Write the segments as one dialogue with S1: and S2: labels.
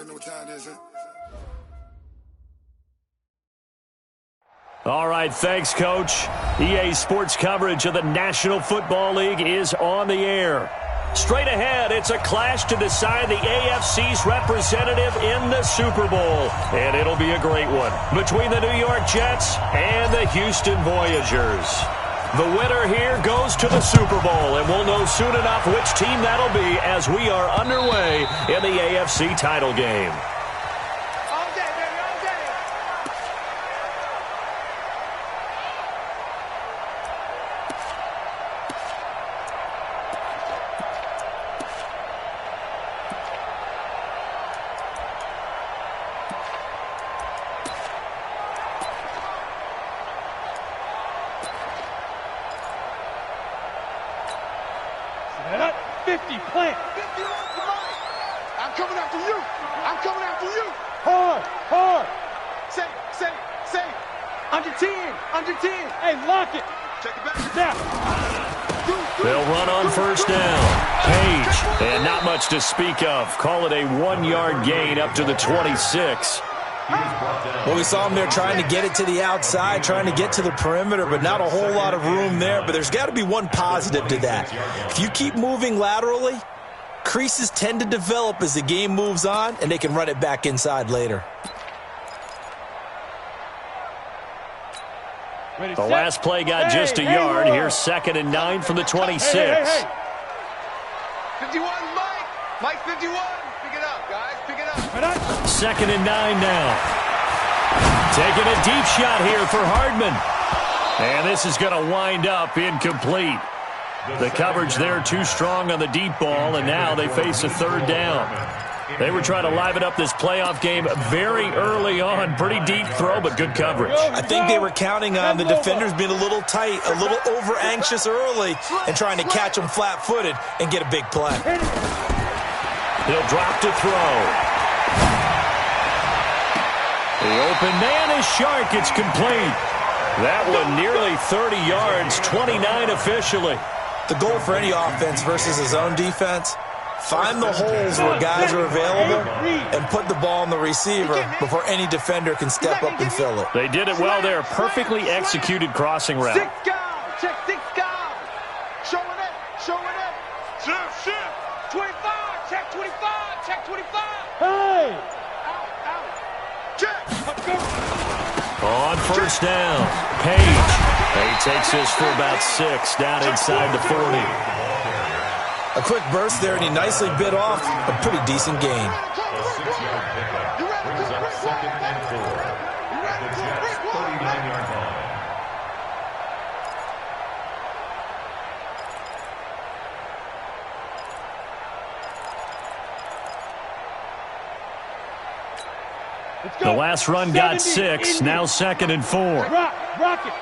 S1: already know what time it is, huh?
S2: All right, thanks, Coach. EA Sports coverage of the National Football League is on the air. Straight ahead, it's a clash to decide the AFC's representative in the Super Bowl. And it'll be a great one between the New York Jets and the Houston Voyagers. The winner here goes to the Super Bowl, and we'll know soon enough which team that'll be as we are underway in the AFC title game. They'll run on first down. Page, and not much to speak of. Call it a 1-yard gain up to the 26.
S3: Well, we saw him there trying to get it to the outside, trying to get to the perimeter, but not a whole lot of room there. But there's got to be one positive to that. If you keep moving laterally, creases tend to develop as the game moves on, and they can run it back inside later.
S2: The last play got just a yard. Here's 2nd and 9 from the 26.
S4: 51, Mike. Mike 51. Pick it up, guys. Pick it up.
S2: 2nd and 9 now. Taking a deep shot here for Hardman. And this is going to wind up incomplete. The coverage there too strong on the deep ball, and now they face a 3rd down. They were trying to liven up this playoff game very early on. Pretty deep throw, but good coverage.
S3: I think they were counting on the defenders being a little tight, a little over-anxious early, and trying to catch them flat-footed and get a big play.
S2: He'll drop to throw. The open man is Shark. It's complete. That one nearly 30 yards, 29 officially.
S3: The goal for any offense versus his own defense, find the holes where guys are available and put the ball on the receiver before any defender can step up and fill it.
S2: They did it well there. Perfectly executed crossing route.
S4: 6 guys. Check 6 guys. Showing it. Showing it. Shift. 25. Check 25. Check 25.
S5: Hey.
S4: Out. Check.
S2: On first down, Page. He takes this for about 6 down inside the 40.
S3: A quick burst there, and he nicely bit off a pretty decent gain.
S2: The last run got 6, now 2nd and 4.
S5: Rock it.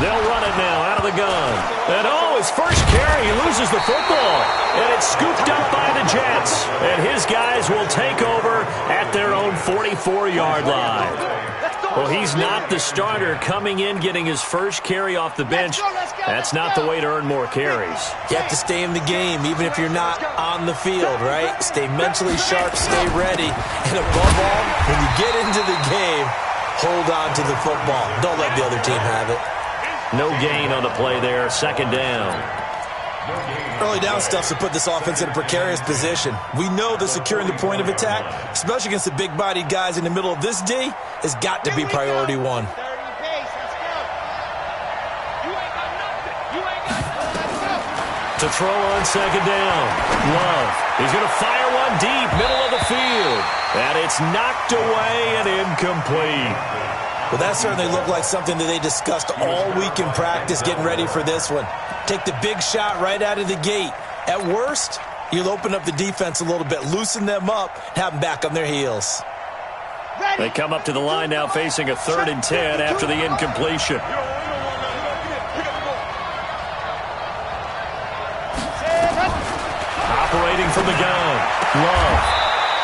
S2: They'll run it now out of the gun. And his first carry, he loses the football. And it's scooped up by the Jets. And his guys will take over at their own 44-yard line. Well, he's not the starter coming in, getting his first carry off the bench. That's not the way to earn more carries.
S3: You have to stay in the game, even if you're not on the field, right? Stay mentally sharp, stay ready. And above all, when you get into the game, hold on to the football. Don't let the other team have it.
S2: No gain on the play there, 2nd down.
S3: Early down stuff to put this offense in a precarious position. We know that securing the point of attack, especially against the big-bodied guys in the middle of this D, has got to be priority 1.
S2: To throw on 2nd down. Love. He's going to fire one deep, middle of the field. And it's knocked away and incomplete.
S3: Well, that certainly looked like something that they discussed all week in practice getting ready for this one. Take the big shot right out of the gate. At worst, you'll open up the defense a little bit, loosen them up, have them back on their heels.
S2: They come up to the line now facing a 3rd and 10 after the incompletion. Operating from the gun. Love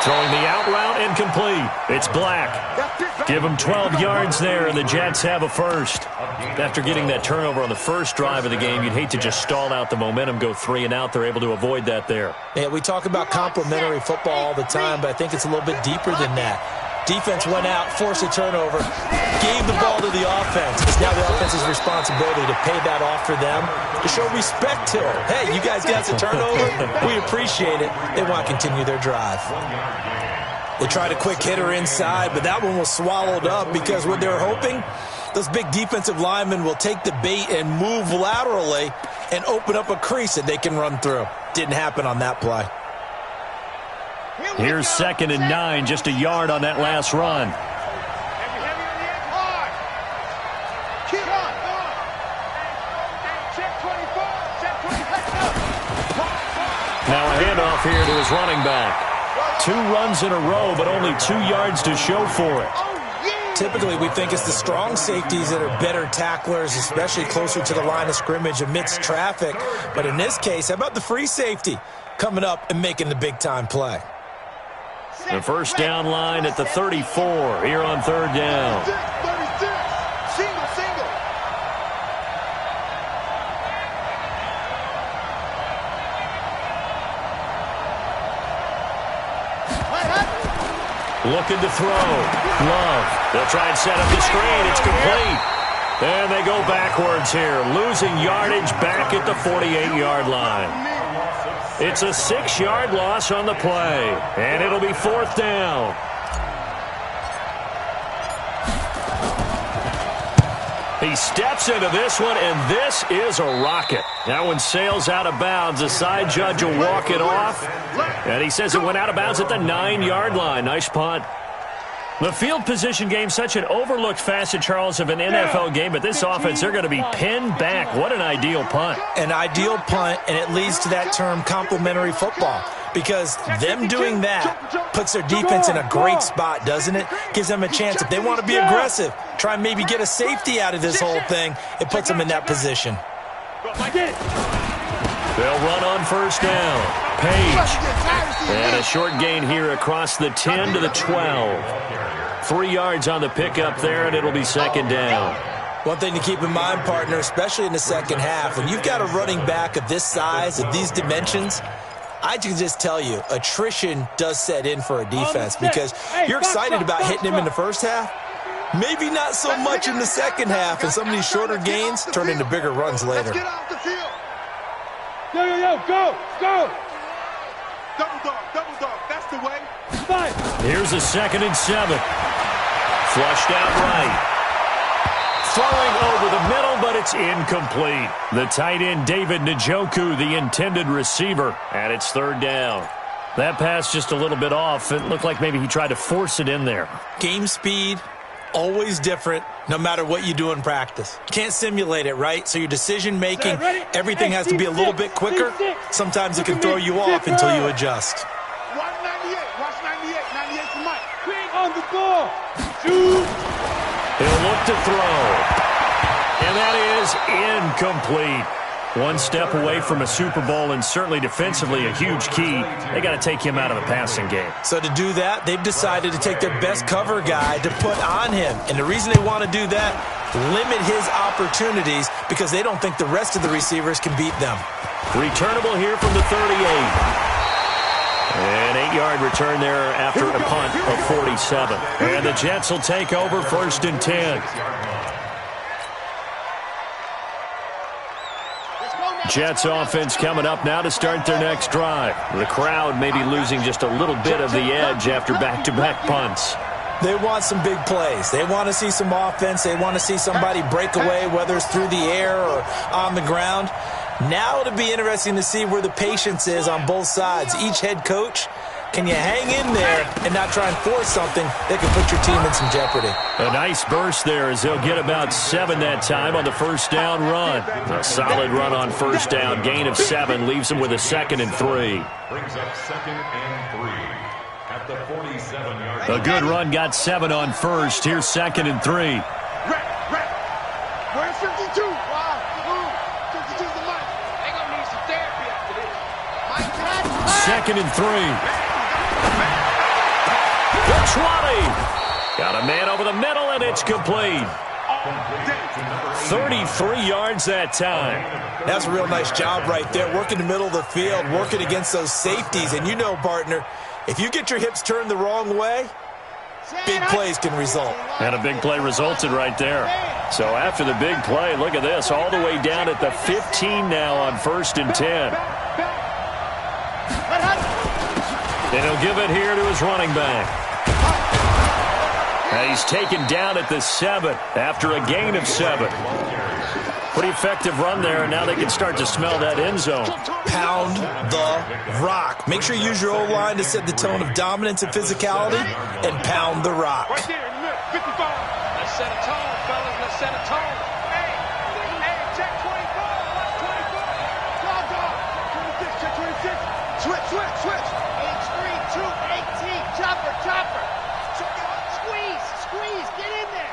S2: Throwing the out route and complete. It's Black. Give him 12 yards there, and the Jets have a first. After getting that turnover on the first drive of the game, you'd hate to just stall out the momentum, go 3 and out. They're able to avoid that there.
S3: Yeah, we talk about complementary football all the time, but I think it's a little bit deeper than that. Defense went out, forced a turnover, gave the ball to the offense. It's now the offense's responsibility to pay that off for them, to show respect to them. Hey, you guys got the turnover. We appreciate it. They want to continue their drive. They tried a quick hitter inside, but that one was swallowed up because what they're hoping, those big defensive linemen will take the bait and move laterally and open up a crease that they can run through. Didn't happen on that play.
S2: Here's 2nd and 9, just a yard on that last run. Now a handoff here to his running back. 2 runs in a row, but only 2 yards to show for it.
S3: Typically, we think it's the strong safeties that are better tacklers, especially closer to the line of scrimmage amidst traffic. But in this case, how about the free safety coming up and making the big-time play?
S2: The first down line at the 34 here on 3rd down.
S4: 36. Single.
S2: Looking to throw. Love. They'll try and set up the screen. It's complete. And they go backwards here, losing yardage back at the 48-yard line. It's a 6-yard loss on the play, and it'll be 4th down. He steps into this one, and this is a rocket. That one sails out of bounds. The side judge will walk it off, and he says it went out of bounds at the 9-yard line. Nice punt. The field position game, such an overlooked facet, Charles, of an NFL game, but this offense, they're going to be pinned back. What an ideal punt.
S3: An ideal punt, and it leads to that term complementary football, because them doing that puts their defense in a great spot, doesn't it? Gives them a chance. If they want to be aggressive, try and maybe get a safety out of this whole thing, it puts them in that position.
S2: They'll run on 1st down. Page. And a short gain here across the 10 to the 12. 3 yards on the pickup there, and it'll be 2nd down.
S3: One thing to keep in mind, partner, especially in the second half, when you've got a running back of this size, of these dimensions, I can just tell you, attrition does set in for a defense because you're excited about hitting him in the first half. Maybe not so much in the second half, and some of these shorter gains turn into bigger runs later.
S4: Let's get off the field.
S5: Go.
S4: Double dog. That's the way.
S2: Here's a 2nd and 7. Flushed out right. Throwing over the middle, but it's incomplete. The tight end, David Njoku, the intended receiver, and it's 3rd down. That pass just a little bit off. It looked like maybe he tried to force it in there.
S3: Game speed, always different, no matter what you do in practice. Can't simulate it, right? So your decision-making, everything has to be a little bit quicker. Sometimes it can throw you off until you adjust.
S4: Watch 98. Watch 98. 98 for Mike.
S5: Quick on the ball. Shoot.
S2: He'll look to throw. And that is incomplete. One step away from a Super Bowl, and certainly defensively a huge key. They got to take him out of the passing game.
S3: So to do that, they've decided to take their best cover guy to put on him. And the reason they want to do that, limit his opportunities because they don't think the rest of the receivers can beat them.
S2: Returnable here from the 38. An 8-yard return there after a punt of 47. And the Jets will take over 1st and 10. Jets offense coming up now to start their next drive. The crowd may be losing just a little bit of the edge after back-to-back punts.
S3: They want some big plays. They want to see some offense. They want to see somebody break away, whether it's through the air or on the ground. Now it'll be interesting to see where the patience is on both sides. Each head coach, can you hang in there and not try and force something that can put your team in some jeopardy?
S2: A nice burst there as they'll get about 7 that time on the 1st down run. A solid run on 1st down. Gain of 7 leaves them with a 2nd and 3.
S1: Brings up 2nd and 3 at the 47-yard line.
S2: A good run got 7 on 1st. Here's 2nd and 3.
S4: Where's 52? Wow. 52's the Mike. They're going to need some therapy after this. Mike,
S2: 2nd and 3. Got a man over the middle, and it's complete. 33 yards that time.
S3: That's a real nice job right there, working the middle of the field, working against those safeties. And you know, partner, if you get your hips turned the wrong way, big plays can result.
S2: And a big play resulted right there. So after the big play, look at this, all the way down at the 15 now on 1st and 10. And he'll give it here to his running back. And he's taken down at the 7 after a gain of 7. Pretty effective run there, and now they can start to smell that end zone.
S3: Pound the rock. Make sure you use your O-line to set the tone of dominance and physicality, and pound the rock.
S4: Right there in the middle, 55. Let's set a tone, fellas. Let's set a tone. Hey, check 24. Watch 24. Dog. 26, check 26. Switch. H3, 2, 18. Chopper. Squeeze. Get in there.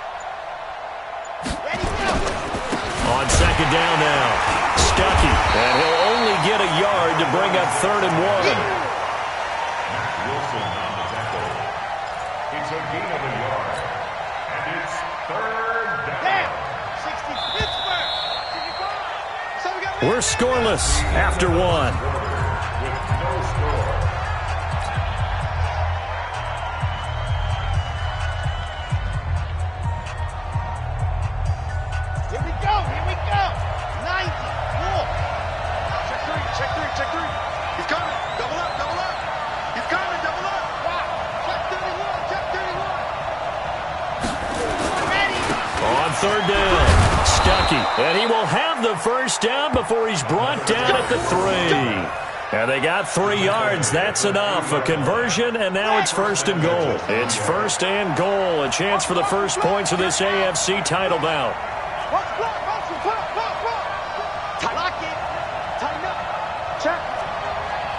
S4: Ready, go.
S2: On 2nd down now, Stuckey, and he'll only get a yard to bring up 3rd and 1.
S1: Wilson on the tackle. It's a gain of a yard, and it's 3rd down.
S4: 60, Pittsburgh. 65. So we got
S2: We're scoreless after 1.
S1: With no score.
S4: Here we go. 90. More. Check three. He's coming. Double up. He's coming. Double up. Wow. Check 31. Ready.
S2: On 3rd down, Stuckey, and he will have the 1st down before he's brought down at the 3. And they got 3 yards. That's enough. A conversion, and now it's 1st and goal. It's 1st and goal. A chance for the first points of this AFC title bout.
S4: Lock it. Tighten up. Check.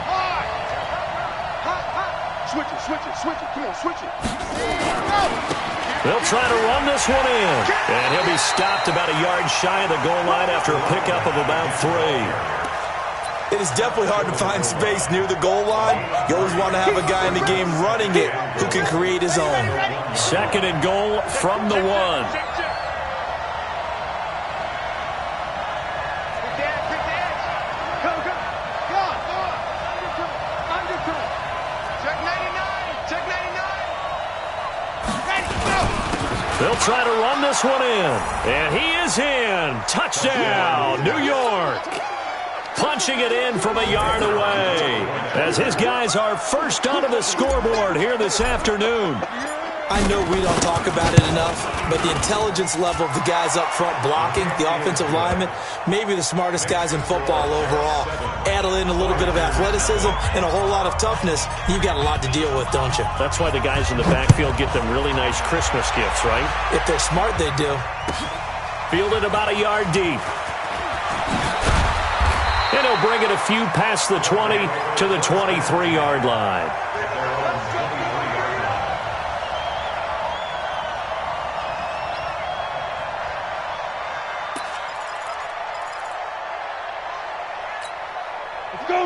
S4: Hard. Hot. Switch it. Come on, switch it.
S2: They'll try to run this one in. And he'll be stopped about a yard shy of the goal line after a pickup of about 3.
S3: It is definitely hard to find space near the goal line. You always want to have a guy in the game running it who can create his own.
S2: 2nd and goal from the 1. They'll try to run this one in. And he is in. Touchdown, New York. Punching it in from a yard away as his guys are first onto the scoreboard here this afternoon.
S3: I know we don't talk about it enough, but the intelligence level of the guys up front blocking, the offensive linemen, maybe the smartest guys in football overall. Add in a little bit of athleticism and a whole lot of toughness, you've got a lot to deal with, don't you?
S2: That's why the guys in the backfield get them really nice Christmas gifts, right?
S3: If they're smart, they do.
S2: Fielded about a yard deep. And he'll bring it a few past the 20 to the 23-yard line.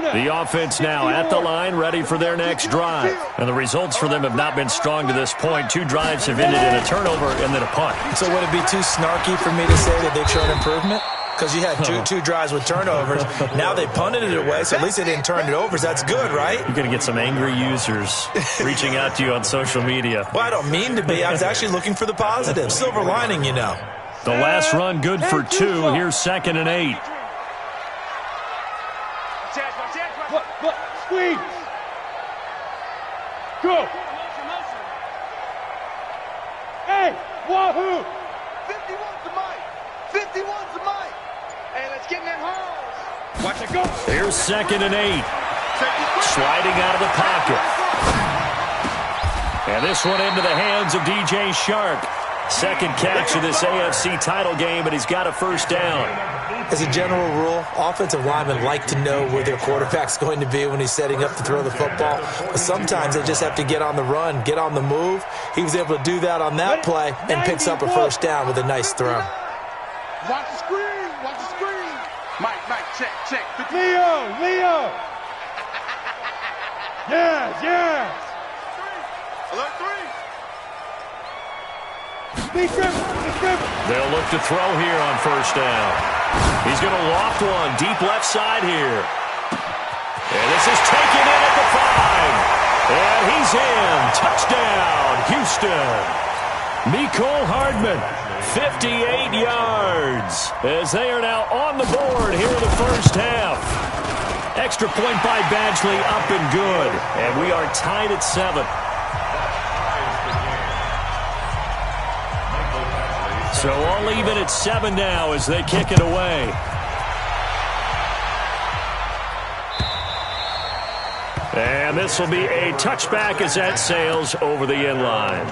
S2: The offense now at the line, ready for their next drive. And the results for them have not been strong to this point. 2 drives have ended in a turnover and then a punt.
S3: So would it be too snarky for me to say that they've shown improvement? Because you had two drives with turnovers. Now they punted it away, so at least they didn't turn it over. So that's good, right?
S2: You're going to get some angry users reaching out to you on social media.
S3: Well, I don't mean to be. I was actually looking for the positive. Silver lining, you know.
S2: The last run good for 2. Here's 2nd and 8.
S5: What? Squeeze. Go. Hey, wahoo.
S4: 51's the mic. 51's the mic. Hey, let's get in that hole.
S5: Watch it go.
S2: Here's 2nd and 8. Sliding out of the pocket. And this one into the hands of DJ Shark. Second catch of this AFC title game, but he's got a first down.
S3: As a general rule, offensive linemen like to know where their quarterback's going to be when he's setting up to throw the football. But sometimes they just have to get on the run, get on the move. He was able to do that on that play and picks up a first down with a nice throw.
S4: Watch the screen. Watch the screen. Mike, check.
S5: Leo. Yes.
S4: Alert 3.
S2: They'll look to throw here on first down. He's going to loft one deep left side here. And this is taken in at the 5. And he's in. Touchdown, Houston. Mecole Hardman, 58 yards, as they are now on the board here in the first half. Extra point by Badgley, up and good. And we are tied at 7. So all even at 7 now as they kick it away. And this will be a touchback as that sails over the end line.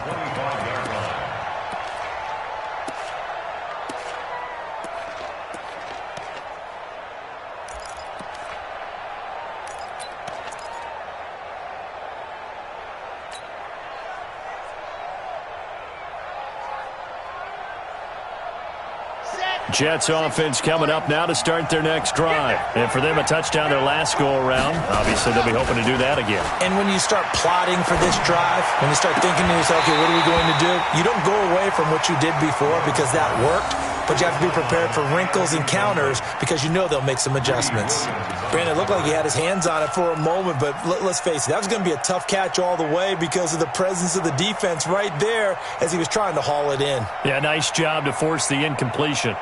S2: Jets offense coming up now to start their next drive. And for them, a touchdown their last go-around. Obviously, they'll be hoping to do that again.
S3: And when you start plotting for this drive, when you start thinking to yourself, okay, what are we going to do? You don't go away from what you did before because that worked, but you have to be prepared for wrinkles and counters because you know they'll make some adjustments. Brandon, it looked like he had his hands on it for a moment, but let's face it, that was going to be a tough catch all the way because of the presence of the defense right there as he was trying to haul it in.
S2: Yeah, nice job to force the incompletion.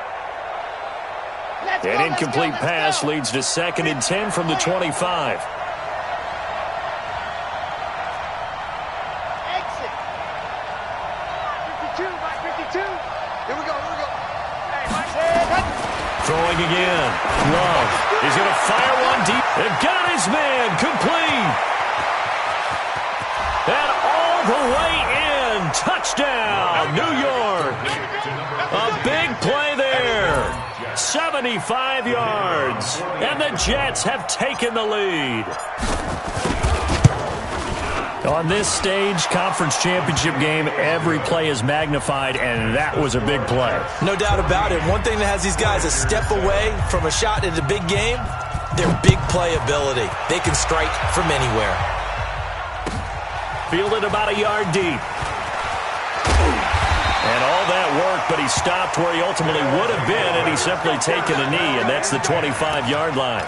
S2: An incomplete pass leads to 2nd and 10 from the 25.
S4: Exit. Mike 52. Here we go. Hey, Mike.
S2: Throwing again. Love. He's going to fire one deep. And got his man. Complete. And all the way in. Touchdown, New York. A big play there. 75 yards, and the Jets have taken the lead. On this stage, conference championship game, every play is magnified, and that was a big play.
S3: No doubt about it. One thing that has these guys a step away from a shot at a big game, their big play ability. They can strike from anywhere.
S2: Fielded about a yard deep. And all that work, but he stopped where he ultimately would have been, and he's simply taken a knee, and that's the 25-yard line.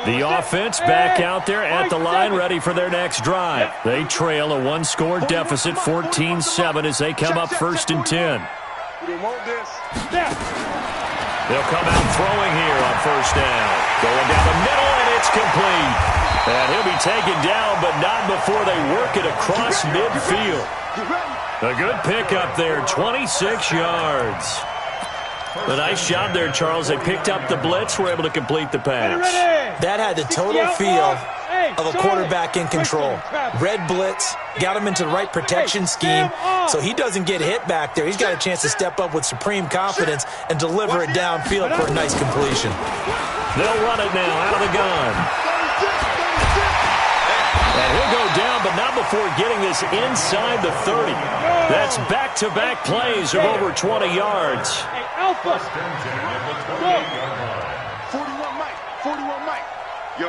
S2: The offense back out there at the line, ready for their next drive. They trail a one-score deficit, 14-7, as they come up 1st and 10. They'll come out throwing here on first down. Going down the middle, and it's complete. And he'll be taken down, but not before they work it across midfield. A good pickup there, 26 yards. A nice job there, Charles. They picked up the blitz, were able to complete the pass.
S3: That had the total feel of a quarterback in control. Red blitz, got him into the right protection scheme, so he doesn't get hit back there. He's got a chance to step up with supreme confidence and deliver it downfield for a nice completion.
S2: They'll run it now out of the gun. And he'll go down, but not before getting this inside the 30. That's back-to-back plays of over 20 yards.
S4: 41 Mike. 41 Mike. Yo.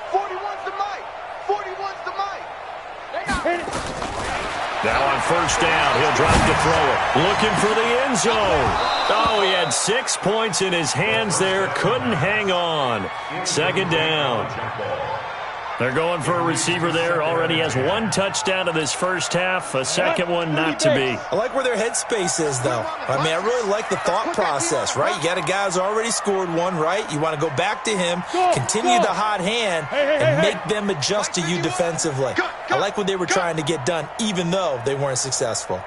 S4: 41's the Mike. 41's the Mike.
S2: Now on first down, he'll drop to throw it. Looking for the end zone. Oh, he had 6 points in his hands there. Couldn't hang on. 2nd down. They're going for a receiver there. Already has 1 touchdown in this first half. A second one not to be.
S3: I like where their headspace is, though. I mean, I really like the thought process, right? You got a guy who's already scored 1, right? You want to go back to him, continue the hot hand, and make them adjust to you defensively. I like what they were trying to get done, even though they weren't successful.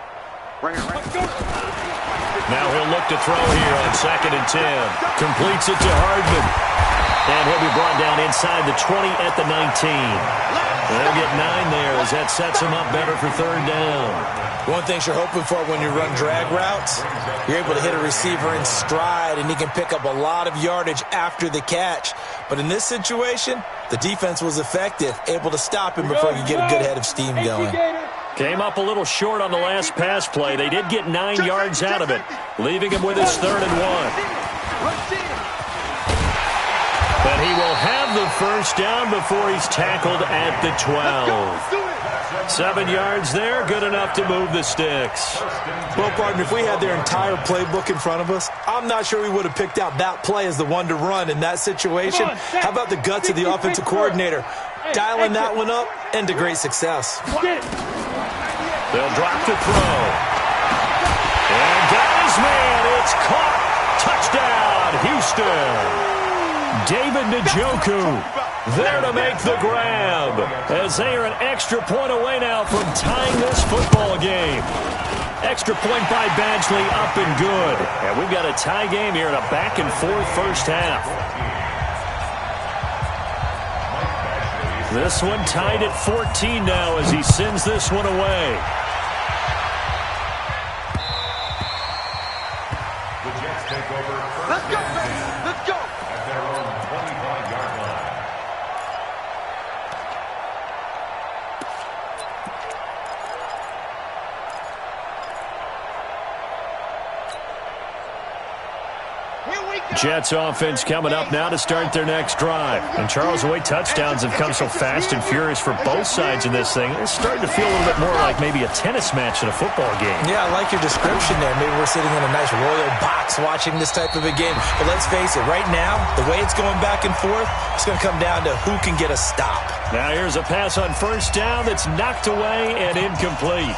S2: Now he'll look to throw here on 2nd and 10. Completes it to Hardman. And he'll be brought down inside the 20 at the 19. They'll get 9 there as that sets him up better for 3rd down.
S3: One thing you're hoping for when you run drag routes, you're able to hit a receiver in stride, and he can pick up a lot of yardage after the catch. But in this situation, the defense was effective, able to stop him before he could get a good head of steam going.
S2: Came up a little short on the last pass play. They did get 9 yards out of it, leaving him with his 3rd and 1. And he will have the first down before he's tackled at the 12. 7 yards there, good enough to move the sticks.
S3: Well, partner, if we had their entire playbook in front of us, I'm not sure we would have picked out that play as the one to run in that situation. How about the guts of the offensive coordinator? Dialing that one up into great success.
S2: They'll drop to throw. And got his man. It's caught. Touchdown, Houston. David Njoku there to make the grab, as they are an extra point away now from tying this football game. Extra point by Badgley, up and good. And we've got a tie game here in a back-and-forth first half. This one tied at 14 now as he sends this one away.
S1: The Jets take over first.
S4: Let's go, baby. Let's go.
S1: At their own 25-yard line.
S2: Jets offense coming up now to start their next drive. And Charles, the way touchdowns have come so fast and furious for both sides of this thing, it's starting to feel a little bit more like maybe a tennis match in a football game.
S3: Yeah, I like your description there. Maybe we're sitting in a nice royal box watching this type of a game. But let's face it, right now, the way it's going back and forth, it's going to come down to who can get a stop.
S2: Now here's a pass on first down that's knocked away and incomplete.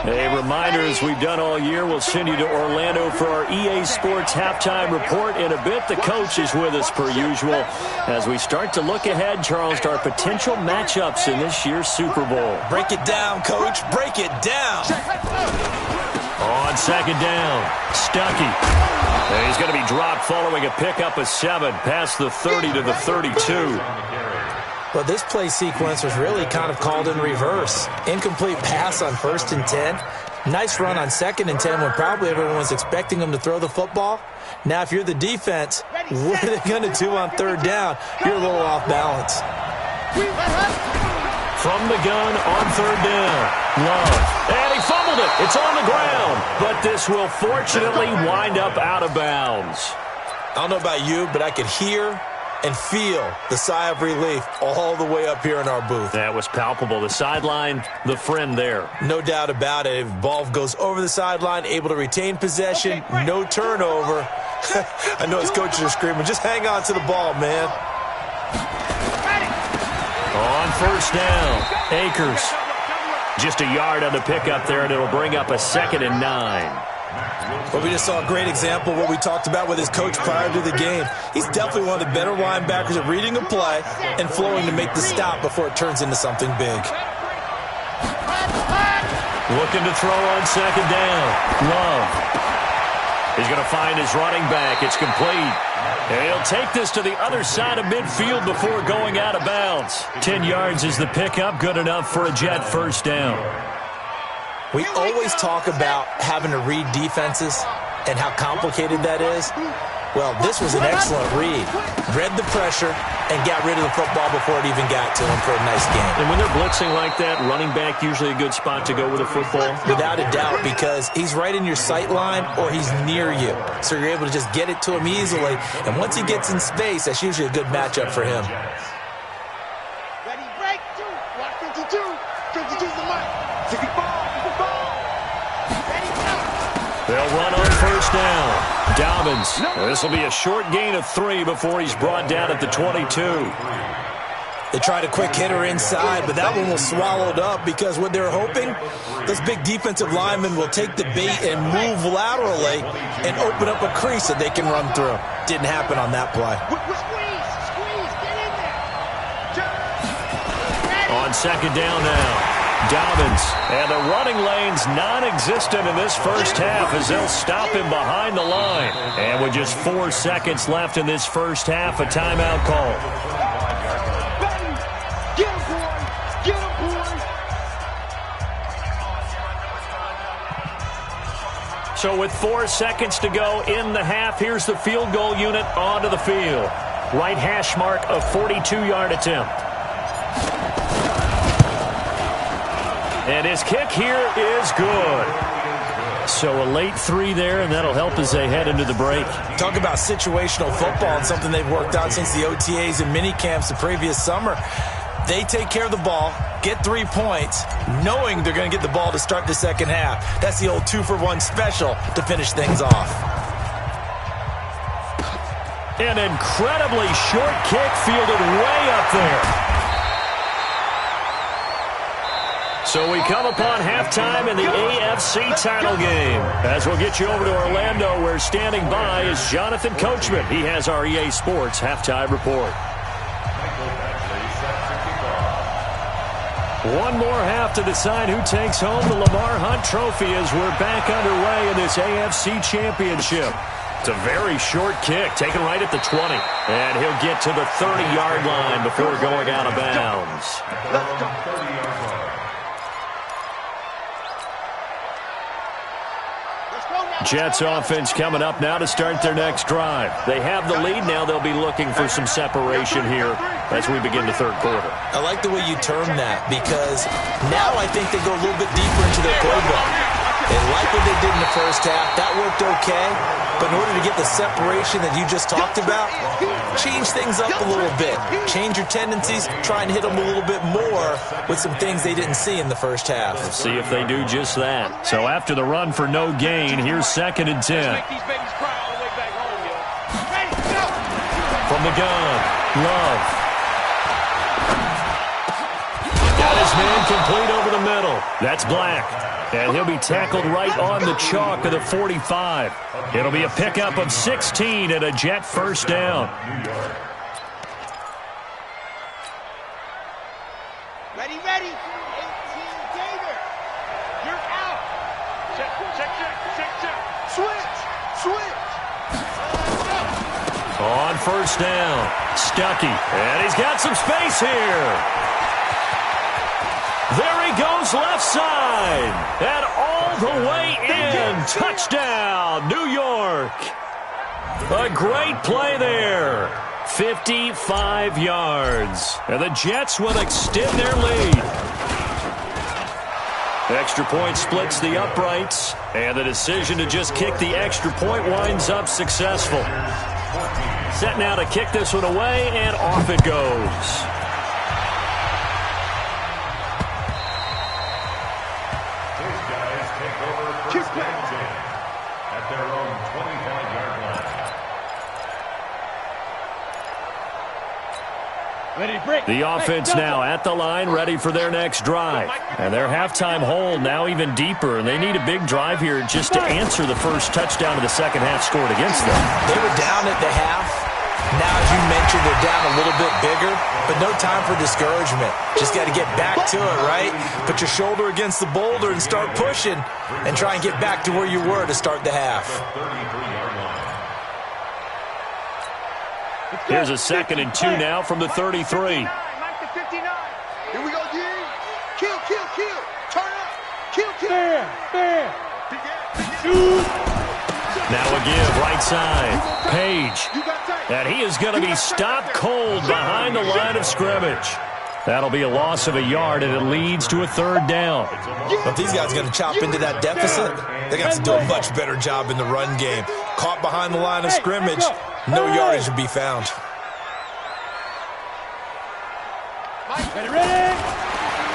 S2: A reminder, as we've done all year, we'll send you to Orlando for our EA Sports halftime report. In a bit, the coach is with us per usual as we start to look ahead, Charles, to our potential matchups in this year's Super Bowl.
S3: Break it down, Coach. Break it down.
S2: On second down, Stuckey. And he's going to be dropped following a pickup of 7 past the 30 to the 32.
S3: But this play sequence was really kind of called in reverse. Incomplete pass on 1st and 10. Nice run on 2nd and 10 when probably everyone was expecting him to throw the football. Now, if you're the defense, what are they going to do on 3rd down? You're a little off balance.
S2: From the gun on 3rd down, Love. And he fumbled it. It's on the ground. But this will fortunately wind up out of bounds.
S3: I don't know about you, but I could hear and feel the sigh of relief all the way up here in our booth.
S2: That was palpable. The sideline, the friend there.
S3: No doubt about it. If ball goes over the sideline, able to retain possession, no turnover. I know his coaches are screaming, just hang on to the ball, man.
S2: On first down, Akers. Just a yard on the pickup there, and it'll bring up a 2nd and 9.
S3: Well, we just saw a great example of what we talked about with his coach prior to the game. He's definitely one of the better linebackers at reading a play and flowing to make the stop before it turns into something big.
S2: Looking to throw on 2nd down. Love. He's going to find his running back. It's complete. And he'll take this to the other side of midfield before going out of bounds. 10 yards is the pickup. Good enough for a Jet first down.
S3: We always talk about having to read defenses and how complicated that is. Well, this was an excellent read. Read the pressure and got rid of the football before it even got to him for a nice game.
S2: And when they're blitzing like that, running back usually a good spot to go with a football?
S3: Without a doubt, because he's right in your sight line or he's near you. So you're able to just get it to him easily. And once he gets in space, that's usually a good matchup for him.
S4: Ready, break, 2. Watch 52. 52's the mark. 64.
S2: They'll run on first down. Dobbins. This will be a short gain of 3 before he's brought down at the 22.
S3: They tried a quick hitter inside, but that one was swallowed up because what they're hoping, this big defensive lineman will take the bait and move laterally and open up a crease that they can run through. Didn't happen on that play.
S4: Squeeze, get in there.
S2: On second down now. Dobbins, and the running lane's non-existent in this first half as they'll stop him behind the line. And with just 4 seconds left in this first half, a timeout call.
S4: Get him, boy. Get him, boy.
S2: So with 4 seconds to go in the half, here's the field goal unit onto the field. Right hash mark of 42-yard attempt. And his kick here is good. So a late 3 there, and that'll help as they head into the break.
S3: Talk about situational football and something they've worked out since the OTAs and mini camps the previous summer. They take care of the ball, get 3 points, knowing they're going to get the ball to start the second half. That's the old 2-for-1 special to finish things off.
S2: An incredibly short kick fielded way up there. So we come upon halftime in the AFC title game. As we'll get you over to Orlando, where standing by is Jonathan Coachman. He has our EA Sports halftime report. One more half to decide who takes home the Lamar Hunt Trophy as we're back underway in this AFC Championship. It's a very short kick, taken right at the 20. And he'll get to the 30-yard line before going out of bounds.
S4: Let's go.
S2: Jets offense coming up now to start their next drive. They have the lead. Now they'll be looking for some separation here as we begin the third quarter.
S3: I like the way you term that, because now I think they go a little bit deeper into their playbook. They like what they did in the first half. That worked okay. But in order to get the separation that you just talked about, change things up a little bit. Change your tendencies. Try and hit them a little bit more with some things they didn't see in the first half.
S2: We'll see if they do just that. So after the run for no gain, here's 2nd and 10. From the gun, Love. Got his man complete over the middle. That's Black. And he'll be tackled right on the chalk of the 45. It'll be a pickup of 16 and a Jet first down.
S4: Ready, ready. 18, David. You're out. Check. Switch.
S2: On first down, Stuckey. And he's got some space here. There he goes left side. And all the way in. Touchdown, New York. A great play there. 55 yards. And the Jets will extend their lead. Extra point splits the uprights. And the decision to just kick the extra point winds up successful. Set now to kick this one away, and off it goes.
S1: At their own 25-yard line.
S2: The offense now at the line, ready for their next drive. And their halftime hole now even deeper, and they need a big drive here just to answer the first touchdown of the second half scored against them.
S3: They were down at the half. Now, as you mentioned, they're down a little bit bigger, but no time for discouragement. Just got to get back to it, right? Put your shoulder against the boulder and start pushing and try and get back to where you were to start the half.
S2: Here's a 2nd and 2 now from the 33.
S4: Here we go, D. Kill. Turn up. Kill.
S5: Bam.
S2: Now a give, right side. Page. And he is going to be stopped cold behind the line of scrimmage. That'll be a loss of a yard, and it leads to a 3rd down.
S3: If these guys are going to chop into that deficit, they're going to have to do a much better job in the run game. Caught behind the line of scrimmage, no yardage to be found.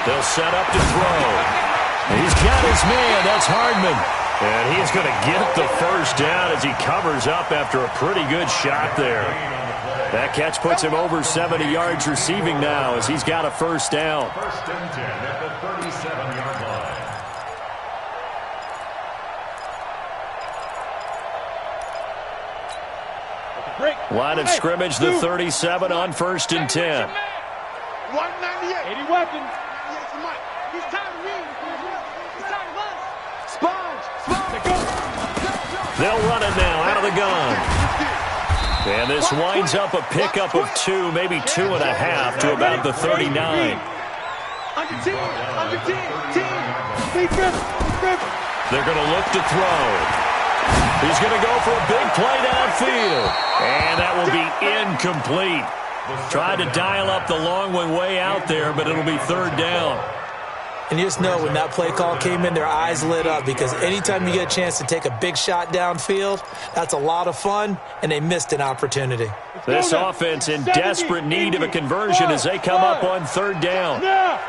S2: They'll set up to throw. He's got his man. That's Hardman. And he's going to get the first down as he covers up after a pretty good shot there. That catch puts him over 70 yards receiving now as he's got a first down.
S1: 1st and 10 at the 37-yard line.
S2: Line of scrimmage, the 37 on 1st and 10.
S4: 198.
S5: 80 weapons.
S4: He's tired of me. He's tired of us. Sponge.
S2: They'll run it now out of the gun. And this winds up a pickup of 2, maybe 2.5 to about the 39.
S4: Under 10.
S5: Defense.
S2: They're going to look to throw. He's going to go for a big play downfield. And that will be incomplete. Tried to dial up the long one way out there, but it'll be third down.
S3: And you just know when that play call came in, their eyes lit up because anytime you get a chance to take a big shot downfield, that's a lot of fun, and they missed an opportunity.
S2: This offense in desperate need of a conversion as they come up on third down.
S4: Watch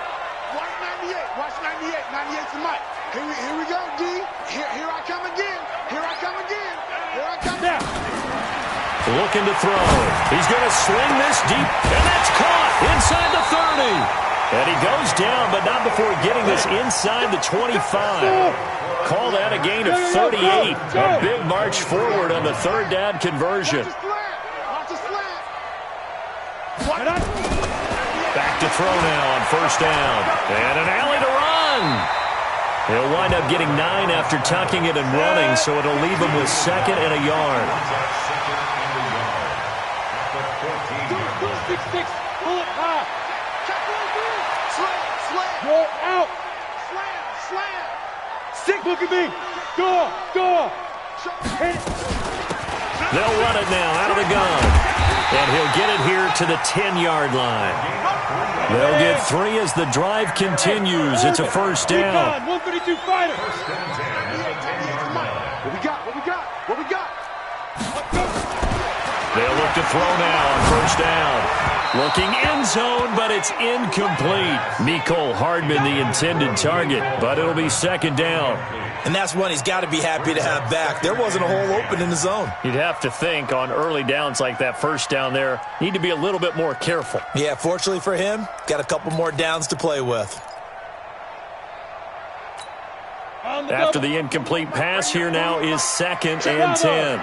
S4: 98. Watch 98. 98's the mic. Here we go, D. Here I come again. Here I come again. Here I come again.
S2: Looking to throw. He's going to swing this deep, and that's caught inside the 30. And he goes down, but not before getting this inside the 25. Call that a gain of 38. A big march forward on the third down conversion.
S4: Watch the slant.
S2: Back to throw now on first down. And an alley to run. He'll wind up getting 9 after tucking it and running, so it'll leave him with second and a yard.
S5: 6-6. Pull it high.
S4: Slant.
S5: Roll out.
S4: Slant.
S5: Stick, look at me. Go. Hit it.
S2: They'll run it now out of the gun. And he'll get it here to the 10-yard line. They'll get 3 as the drive continues. It's a first down.
S5: 132 fighter.
S4: What we got?
S2: They'll look to throw now on first down. Looking end zone, but it's incomplete. Mecole Hardman, the intended target, but it'll be second down.
S3: And that's one he's got to be happy to have back. There wasn't a hole open in the zone.
S2: You'd have to think on early downs like that first down there, need to be a little bit more careful.
S3: Yeah, fortunately for him, got a couple more downs to play with.
S2: After the incomplete pass, here now is second and 10.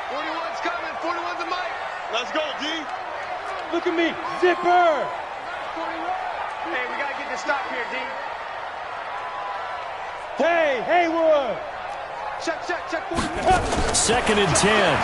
S4: 41's coming. 41's the mic. Let's go, D.
S5: Look at me. Zipper.
S4: Hey, we got to get this stop here, D.
S5: Hey, Haywood.
S4: Check. 40.
S2: Second and 10.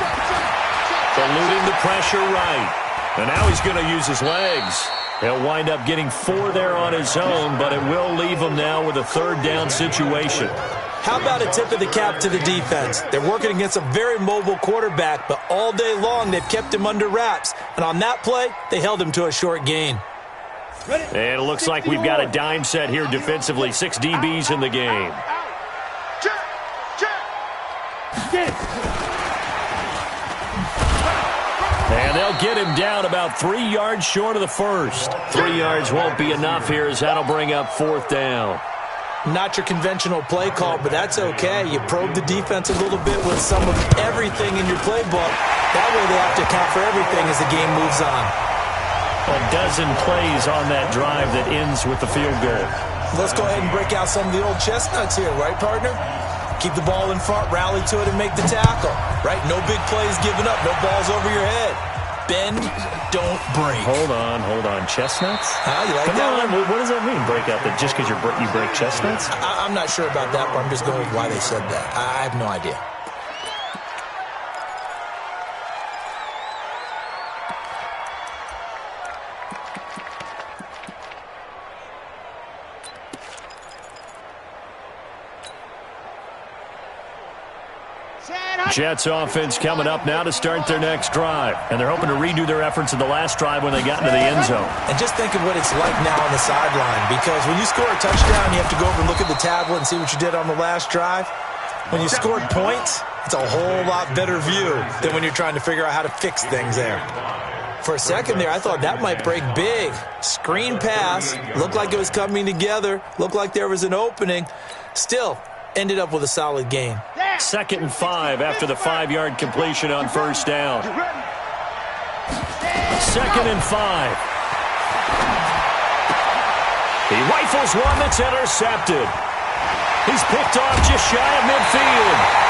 S2: Eluding the pressure right. And now he's going to use his legs. He'll wind up getting 4 there on his own, but it will leave him now with a third down situation.
S3: How about a tip of the cap to the defense? They're working against a very mobile quarterback, but all day long they've kept him under wraps. And on that play, they held him to a short gain.
S2: And it looks like we've got a dime set here defensively. 6 DBs in the game.
S4: Check.
S5: Get it.
S2: And they'll get him down about 3 yards short of the first. 3 yards won't be enough here as that'll bring up fourth down.
S3: Not your conventional play call, but that's okay. You probe the defense a little bit with some of everything in your playbook. That way they have to account for everything as the game moves on.
S2: A dozen plays on that drive that ends with the field goal.
S3: Let's go ahead and break out some of the old chestnuts here, right, partner? Keep the ball in front, rally to it, and make the tackle, right? No big plays given up, no balls over your head. Bend, don't break.
S2: Hold on. Chestnuts?
S3: You like
S2: Come
S3: that
S2: on,
S3: one?
S2: what does that mean, break out? That just because you break chestnuts?
S3: I'm not sure about that, but I'm just going with why they said that. I have no idea.
S2: Jets offense coming up now to start their next drive. And they're hoping to redo their efforts in the last drive when they got into the end zone.
S3: And just think of what it's like now on the sideline, because when you score a touchdown, you have to go over and look at the tablet and see what you did on the last drive. When you scored points, it's a whole lot better view than when you're trying to figure out how to fix things there. For a second there, I thought that might break big. Screen pass, looked like it was coming together, looked like there was an opening. Still, ended up with a solid gain.
S2: 2nd and 5 after the 5-yard completion on first down. 2nd and 5. He rifles one that's intercepted. He's picked off just shy of midfield.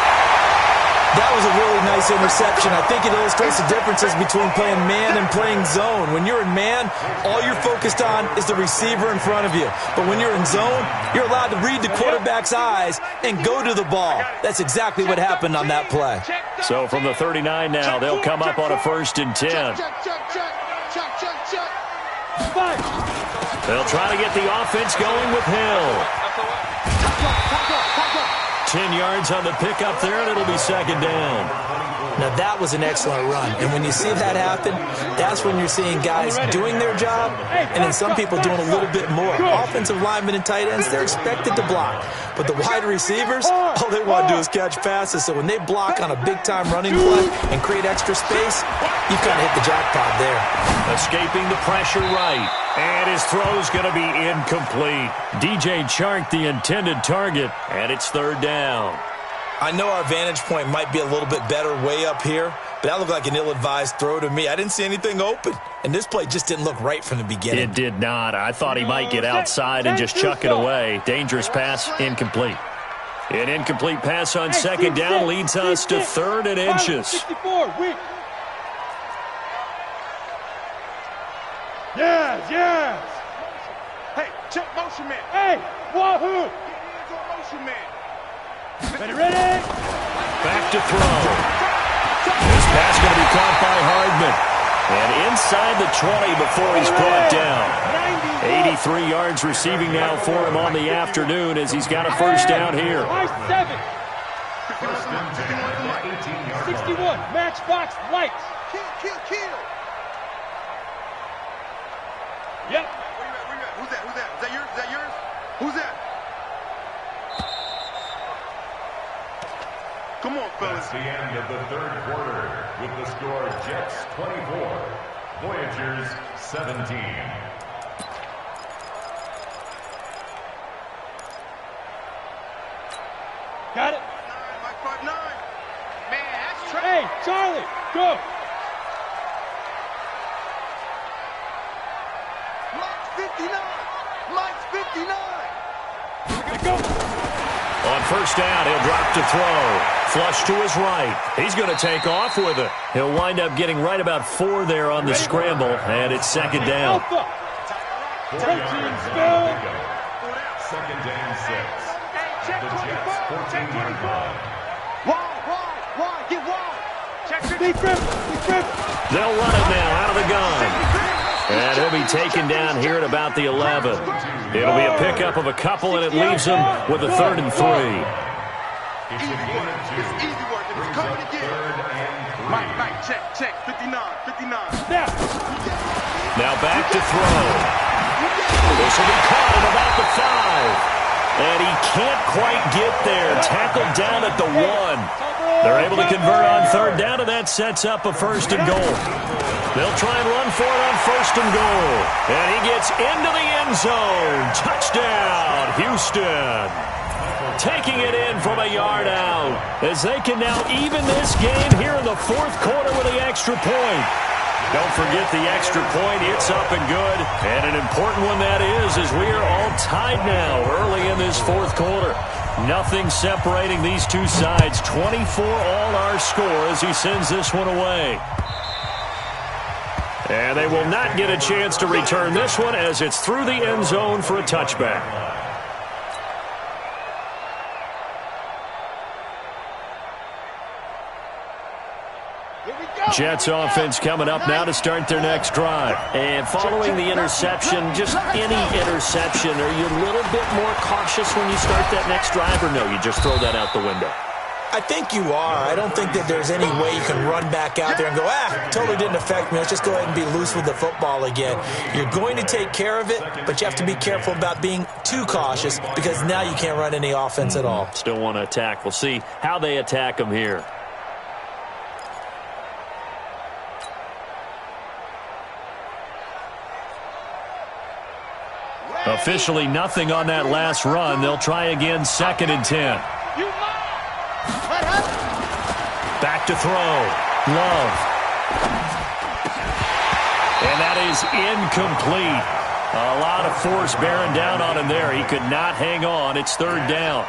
S3: That was a really nice interception. I think it illustrates the differences between playing man and playing zone. When you're in man, all you're focused on is the receiver in front of you. But when you're in zone, you're allowed to read the quarterback's eyes and go to the ball. That's exactly what happened on that play.
S2: So from the 39 now, they'll come up on a 1st and 10. They'll try to get the offense going with Hill. 10 yards on the pickup there, and it'll be second down.
S3: Now, that was an excellent run. And when you see that happen, that's when you're seeing guys doing their job and then some people doing a little bit more. Offensive linemen and tight ends, they're expected to block. But the wide receivers, all they want to do is catch passes. So when they block on a big-time running play and create extra space, you kind of hit the jackpot there.
S2: Escaping the pressure right. And his throw's going to be incomplete. DJ Chark, the intended target, and it's third down.
S3: I know our vantage point might be a little bit better way up here, but that looked like an ill-advised throw to me. I didn't see anything open, and this play just didn't look right from the beginning.
S2: It did not. I thought he might get outside and just chuck it away. Dangerous pass, incomplete. An incomplete pass on second down leads us to third and inches.
S5: 64, weak. Yes.
S4: Hey, check motion man.
S5: Hey, wahoo.
S4: Get hands on motion man.
S5: Ready?
S2: Back to throw. This pass going to be caught by Hardman. And inside the 20 before he's brought down. 83 yards receiving now for him on the afternoon as he's got a first down here.
S5: 61, matchbox lights.
S4: Kill.
S5: Yep.
S4: Where you at? Who's that? Is that yours? Who's that? Come on, fellas.
S1: That's the end of the third quarter with the score Jets 24, Voyagers 17.
S5: Got it.
S4: 5'9". Man, that's
S5: Hey, Charlie, go.
S4: Mike's 59.
S5: Go.
S2: On first down, he'll drop to throw. Flush to his right. He's going to take off with it. He'll wind up getting right about 4 there on the scramble, and it's second down.
S5: Alpha.
S1: 4 yards
S5: spell.
S1: Second and 6.
S4: Check
S1: The Jets
S4: 24.
S1: 14-yard line.
S4: Wide. Get wide. Check
S5: Big grip.
S2: They'll run it now out of the gun. And he'll be taken down here at about the 11. It'll be a pickup of a couple, and it leaves him with a 3rd and 3.
S1: It's a gain of 2.
S4: It's easy work. It's
S1: Brings
S4: coming
S1: up
S4: again.
S1: 3rd and 3.
S4: Mike, check. 59.
S5: Snap.
S2: Now back to throw. This will be caught at about the 5. And he can't quite get there. Tackled down at the 1. They're able to convert on third down, and that sets up a 1st and goal. They'll try and run for it on 1st and goal. And he gets into the end zone. Touchdown, Houston. Taking it in from a yard out as they can now even this game here in the 4th quarter with the extra point. Don't forget the extra point. It's up and good. And an important one that is, as we are all tied now early in this 4th quarter. Nothing separating these two sides. 24 all our score as he sends this one away. And they will not get a chance to return this one as it's through the end zone for a touchback. Jets offense coming up now to start their next drive. And following the interception, just any interception, are you a little bit more cautious when you start that next drive, or no, you just throw that out the window?
S3: I think you are. I don't think that there's any way you can run back out there and go, totally didn't affect me. Let's just go ahead and be loose with the football again. You're going to take care of it, but you have to be careful about being too cautious because now you can't run any offense at all.
S2: Still want to attack. We'll see how they attack them here. Officially nothing on that last run. They'll try again, 2nd and 10. Back to throw. Love. And that is incomplete. A lot of force bearing down on him there. He could not hang on. It's 3rd down.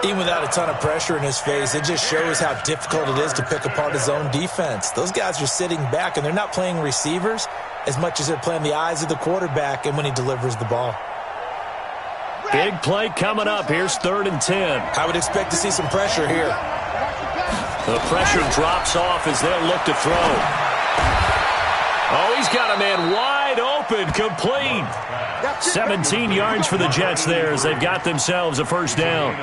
S3: Even without a ton of pressure in his face, it just shows how difficult it is to pick apart his own defense. Those guys are sitting back, and they're not playing receivers as much as they're playing the eyes of the quarterback and when he delivers the ball.
S2: Big play coming up. Here's 3rd and 10.
S3: I would expect to see some pressure here.
S2: The pressure drops off as they'll look to throw. Oh, he's got a man wide open, complete. 17 yards for the Jets there as they've got themselves a first down.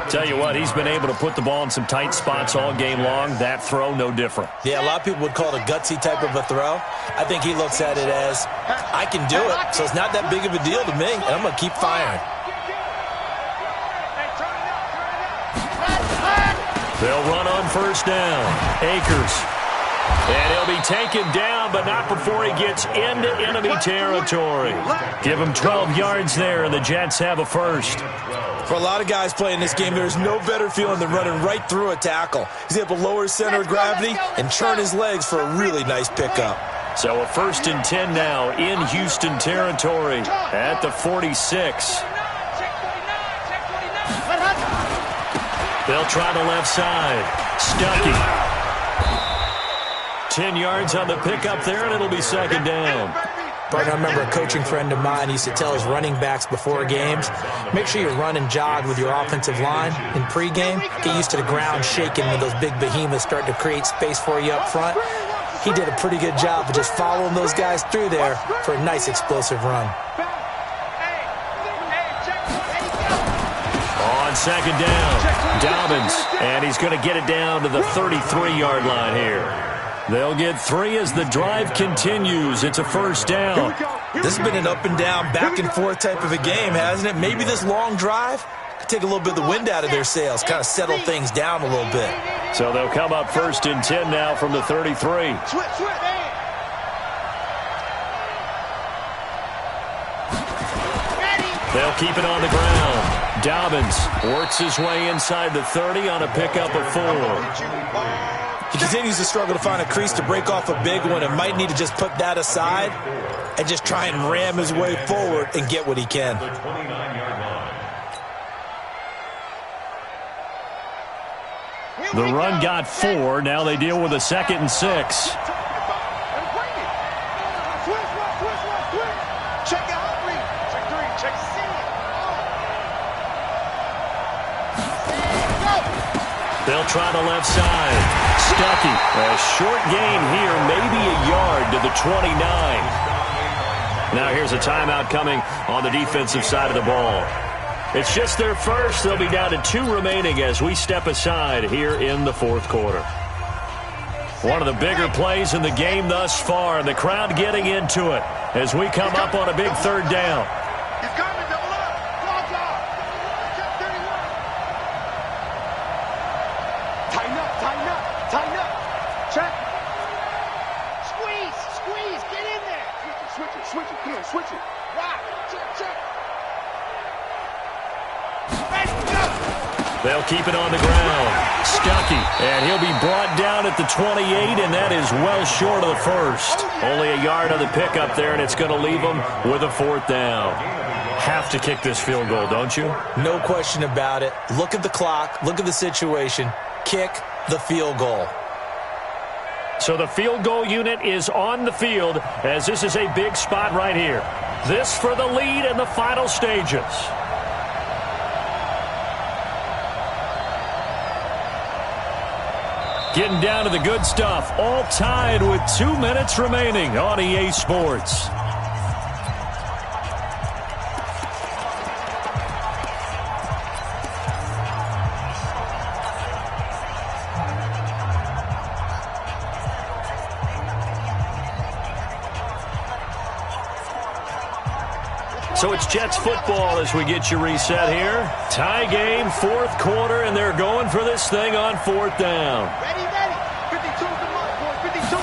S2: Tell you what, he's been able to put the ball in some tight spots all game long. That throw, no different.
S3: Yeah, a lot of people would call it a gutsy type of a throw. I think he looks at it as, I can do it, so it's not that big of a deal to me, and I'm going to keep firing.
S2: They'll run on first down. Akers. And he'll be taken down, but not before he gets into enemy territory. Give him 12 yards there, and the Jets have a first.
S3: For a lot of guys playing this game, there's no better feeling than running right through a tackle. He's able to lower his center of gravity and turn his legs for a really nice pickup.
S2: So a 1st and 10 now in Houston territory at the 46. They'll try the left side. Stuckey. 10 yards on the pickup there, and it'll be second down.
S6: Partner, I remember a coaching friend of mine used to tell his running backs before games, make sure you run and jog with your offensive line in pregame. Get used to the ground shaking when those big behemoths start to create space for you up front. He did a pretty good job of just following those guys through there for a nice explosive run.
S2: On second down, Dobbins, and he's going to get it down to the 33-yard line here. They'll get 3 as the drive continues. It's a first down.
S3: This has been an up and down, back and forth type of a game, hasn't it? Maybe this long drive could take a little bit of the wind out of their sails, kind of settle things down a little bit.
S2: So they'll come up 1st and 10 now from the 33. They'll keep it on the ground. Dobbins works his way inside the 30 on a pickup of 4.
S3: He continues to struggle to find a crease to break off a big one and might need to just put that aside and just try and ram his way forward and get what he can.
S2: The run got 4. Now they deal with a 2nd and 6. They'll try the left side. Stuckey, a short gain here, maybe a yard to the 29. Now here's a timeout coming on the defensive side of the ball. It's just their first. They'll be down to 2 remaining as we step aside here in the 4th quarter. One of the bigger plays in the game thus far, and the crowd getting into it as we come up on a big 3rd down. They'll keep it on the ground. Stuckey, and he'll be brought down at the 28, and that is well short of the first. Only a yard on the pickup there, and it's going to leave them with a 4th down. Have to kick this field goal, don't you?
S3: No question about it. Look at the clock. Look at the situation. Kick the field goal.
S2: So the field goal unit is on the field as this is a big spot right here. This for the lead in the final stages. Getting down to the good stuff. All tied with 2 minutes remaining on EA Sports. So it's Jets football as we get you reset here. Tie game, 4th quarter, and they're going for this thing on 4th down.
S4: Ready, ready. 52's the mark, boys. 52.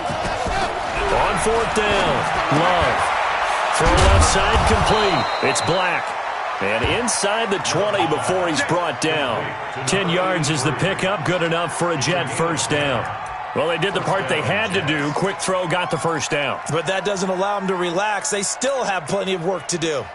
S2: On 4th down, Love. Throw left side complete. It's Black. And inside the 20 before he's brought down. 10 yards is the pickup, good enough for a Jet first down. Well, they did the part they had to do. Quick throw, got the first down.
S3: But that doesn't allow them to relax. They still have plenty of work to do.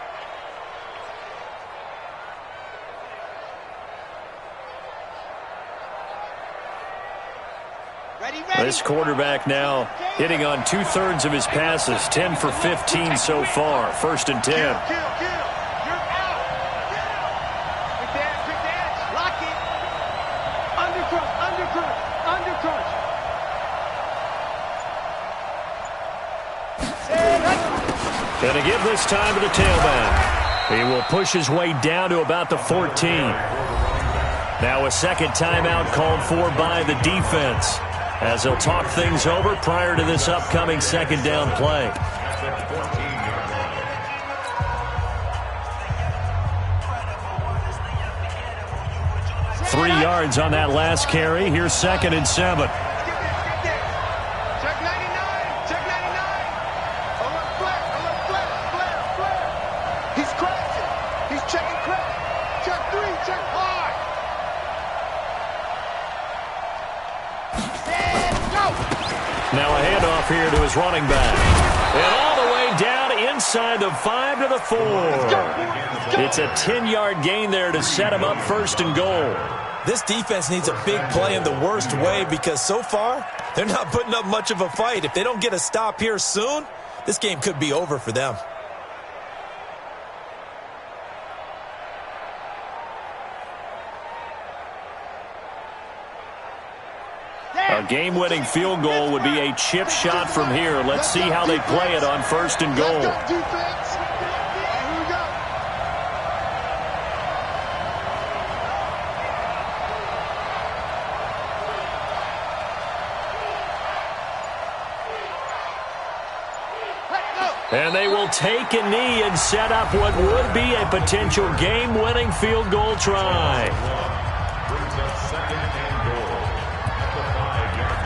S2: This quarterback now hitting on 2/3 of his passes, 10 for 15 so far. 1st and 10.
S4: You're out. Good dance. Lock it. Under crunch.
S2: Going to give this time to the tailback. He will push his way down to about the 14. Now a second timeout called for by the defense, as they'll talk things over prior to this upcoming second down play. 3 yards on that last carry. Here's 2nd and 7.
S4: Check 99. Check 99. Alert flare. Alert flare. Flare. Flare. He's crashing. He's checking crash. Check 3. Check 5. And go.
S2: Now a handoff here to his running back. And all the way down inside the 5 to the 4. It's a 10-yard gain there to set him up 1st and goal.
S3: This defense needs a big play in the worst way because so far, they're not putting up much of a fight. If they don't get a stop here soon, this game could be over for them.
S2: A game-winning field goal would be a chip shot from here. Let's see how they play it on 1st and goal.
S4: Defense. Here we go.
S2: And they will take a knee and set up what would be a potential game-winning field goal try.
S1: Brings up 2nd and goal at the 5-yard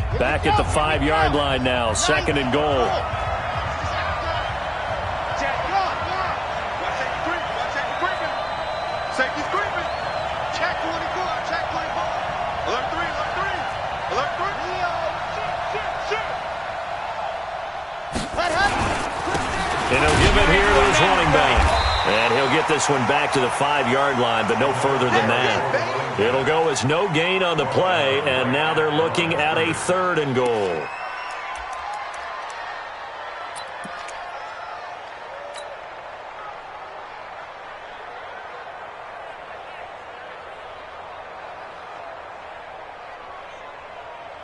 S1: line.
S2: Back at the 5-yard line now, 2nd and goal.
S4: Safety's creeping. Check 24. Check 24. Alert 3. Alert 3. Alert 3.
S2: And he'll give it here to his running back. And he'll get this one back to the 5-yard line, but no further than that. It'll go as no gain on the play, and now they're looking at a 3rd and goal.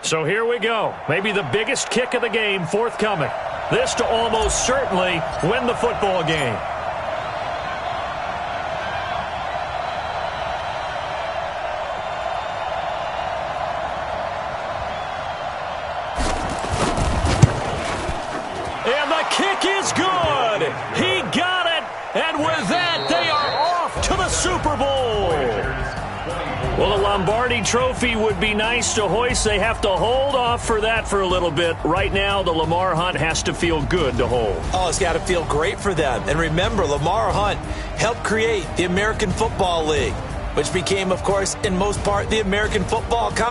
S2: So here we go. Maybe the biggest kick of the game forthcoming. This to almost certainly win the football game. And the kick is good. He got it. And with that, they are off to the Super Bowl. Well, the Lombardi Trophy would be nice to hoist. They have to hold off for that for a little bit. Right now, the Lamar Hunt has to feel good to hold.
S3: Oh, it's got to feel great for them. And remember, Lamar Hunt helped create the American Football League, which became, of course, in most part, the American Football Conference.